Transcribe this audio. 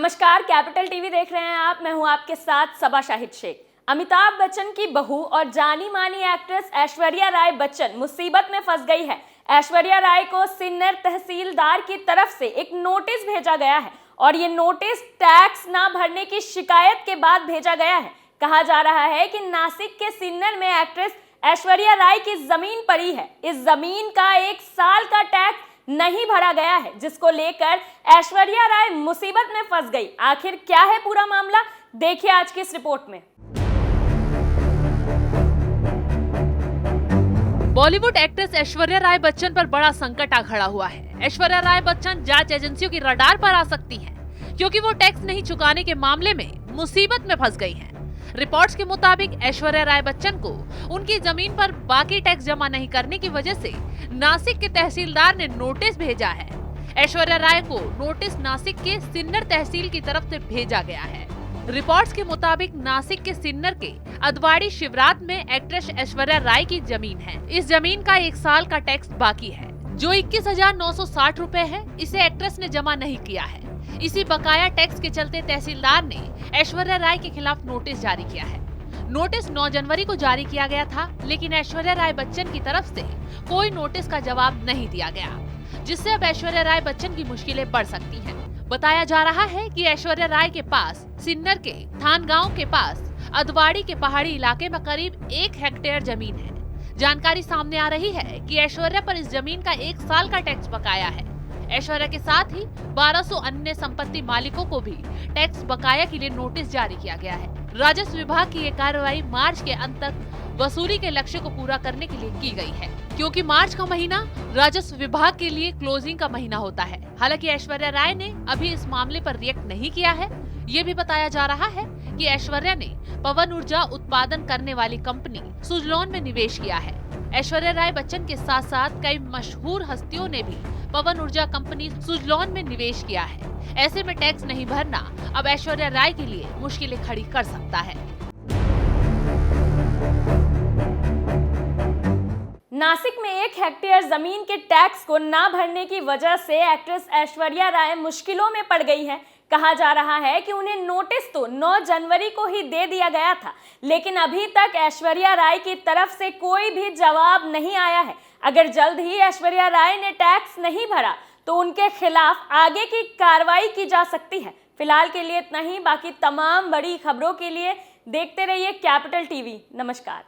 नमस्कार, capital TV देख रहे हैं आप। मैं हूं आपके साथ सबा शाहिद शेख। अमिताभ बच्चन की बहू और जानी मानी एक्ट्रेस ऐश्वर्या राय बच्चन मुसीबत में फंस गई है। ऐश्वर्या राय को सिन्नर तहसीलदार की तरफ से एक नोटिस भेजा गया है और ये नोटिस टैक्स ना भरने की शिकायत के बाद भेजा गया है। कहा जा रहा है कि नासिक के सिन्नर में एक्ट्रेस ऐश्वर्या राय की जमीन पड़ी है। इस जमीन का 1 साल का टैक्स नहीं भरा गया है, जिसको लेकर ऐश्वर्या राय मुसीबत में फंस गई। आखिर क्या है पूरा मामला, देखिए आज की इस रिपोर्ट में। बॉलीवुड एक्ट्रेस ऐश्वर्या राय बच्चन पर बड़ा संकट आ खड़ा हुआ है। ऐश्वर्या राय बच्चन जांच एजेंसियों की रडार पर आ सकती हैं, क्योंकि वो टैक्स नहीं चुकाने के मामले में मुसीबत में फंस गई हैं। रिपोर्ट्स के मुताबिक ऐश्वर्या राय बच्चन को उनकी जमीन पर बाकी टैक्स जमा नहीं करने की वजह से नासिक के तहसीलदार ने नोटिस भेजा है। ऐश्वर्या राय को नोटिस नासिक के सिन्नर तहसील की तरफ से भेजा गया है। रिपोर्ट्स के मुताबिक नासिक के सिन्नर के अदवाड़ी शिवरात में एक्ट्रेस ऐश्वर्या राय की जमीन है। इस जमीन का 1 साल का टैक्स बाकी है, जो 21,960 रुपए है। इसे एक्ट्रेस ने जमा नहीं किया है। इसी बकाया टैक्स के चलते तहसीलदार ने ऐश्वर्या राय के खिलाफ नोटिस जारी किया है। नोटिस 9 जनवरी को जारी किया गया था, लेकिन ऐश्वर्या राय बच्चन की तरफ से कोई नोटिस का जवाब नहीं दिया गया, जिससे अब ऐश्वर्या राय बच्चन की मुश्किलें बढ़ सकती हैं। बताया जा रहा है कि ऐश्वर्या राय के पास सिन्नर के थान गांव के पास अदवाड़ी के पहाड़ी इलाके में करीब 1 हेक्टेयर जमीन है। जानकारी सामने आ रही है कि ऐश्वर्या पर इस जमीन का 1 साल का टैक्स बकाया है। ऐश्वर्या के साथ ही 1200 अन्य संपत्ति मालिकों को भी टैक्स बकाया के लिए नोटिस जारी किया गया है। राजस्व विभाग की ये कार्रवाई मार्च के अंत तक वसूली के लक्ष्य को पूरा करने के लिए की गई है, क्योंकि मार्च का महीना राजस्व विभाग के लिए क्लोजिंग का महीना होता है। हालांकि ऐश्वर्या राय ने अभी इस मामले पर रिएक्ट नहीं किया है। ये भी बताया जा रहा है कि ऐश्वर्या ने पवन ऊर्जा उत्पादन करने वाली कंपनी सुजलॉन में निवेश किया है। ऐश्वर्या राय बच्चन के साथ साथ कई मशहूर हस्तियों ने भी पवन ऊर्जा कंपनी सुजलॉन में निवेश किया है। ऐसे में टैक्स नहीं भरना अब ऐश्वर्या राय के लिए मुश्किलें खड़ी कर सकता है। नासिक में 1 हेक्टेयर जमीन के टैक्स को ना भरने की वजह से एक्ट्रेस ऐश्वर्या राय मुश्किलों में पड़ गई है। कहा जा रहा है कि उन्हें नोटिस तो 9 जनवरी को ही दे दिया गया था, लेकिन अभी तक ऐश्वर्या राय की तरफ से कोई भी जवाब नहीं आया है। अगर जल्द ही ऐश्वर्या राय ने टैक्स नहीं भरा तो उनके खिलाफ आगे की कार्रवाई की जा सकती है। फिलहाल के लिए इतना ही। बाकी तमाम बड़ी खबरों के लिए देखते रहिए कैपिटल टीवी। नमस्कार।